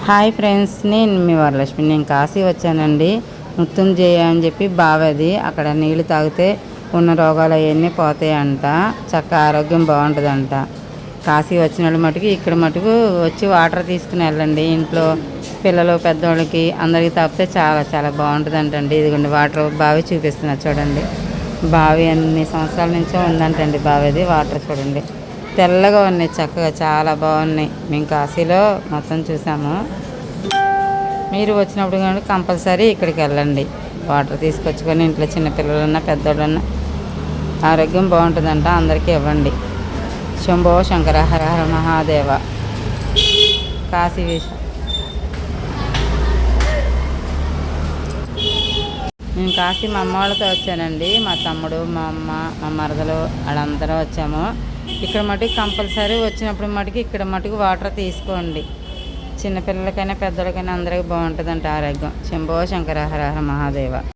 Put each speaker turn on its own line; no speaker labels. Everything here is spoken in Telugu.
హాయ్ ఫ్రెండ్స్, నేను మీ వరలక్ష్మి. నేను కాశీ వచ్చానండి. మృత్యుంజయ అని చెప్పి బావది. అక్కడ నీళ్ళు తాగితే ఉన్న రోగాలు అవన్నీ పోతాయంట. చక్కగా ఆరోగ్యం బాగుంటుందంట. కాశీ వచ్చిన వాళ్ళు మటుకు ఇక్కడ మటుకు వచ్చి వాటర్ తీసుకుని వెళ్ళండి. ఇంట్లో పిల్లలు పెద్దవాళ్ళకి అందరికీ తాగితే చాలా చాలా బాగుంటుందంటండి. ఇదిగోండి వాటర్ బావి చూపిస్తున్నా చూడండి. బావి అన్ని సంవత్సరాల నుంచో ఉందంటండి బావిది. వాటర్ చూడండి తెల్లగా ఉన్నాయి, చక్కగా చాలా బాగున్నాయి. మేము కాశీలో మొత్తం చూసాము. మీరు వచ్చినప్పుడు కానీ కంపల్సరీ ఇక్కడికి వెళ్ళండి. వాటర్ తీసుకొచ్చుకొని ఇంట్లో చిన్నపిల్లలన్నా పెద్దోళ్ళన్నా ఆరోగ్యం బాగుంటుందంట. అందరికీ ఇవ్వండి. శంభో శంకర, హర హర మహాదేవ. కాశీ నేను కాశీ మా అమ్మ వాళ్ళతో వచ్చానండి. మా తమ్ముడు, మా అమ్మ, మా మరదలు వాళ్ళందరూ వచ్చాము. ఇక్కడ మటుకు కంపల్సరీ వచ్చినప్పుడు మటుకు ఇక్కడ మటుకు వాటర్ తీసుకోండి. చిన్నపిల్లలకైనా పెద్దలకైనా అందరికీ బాగుంటుందంట ఆరోగ్యం. శంభో శంకర, హర హర మహాదేవ.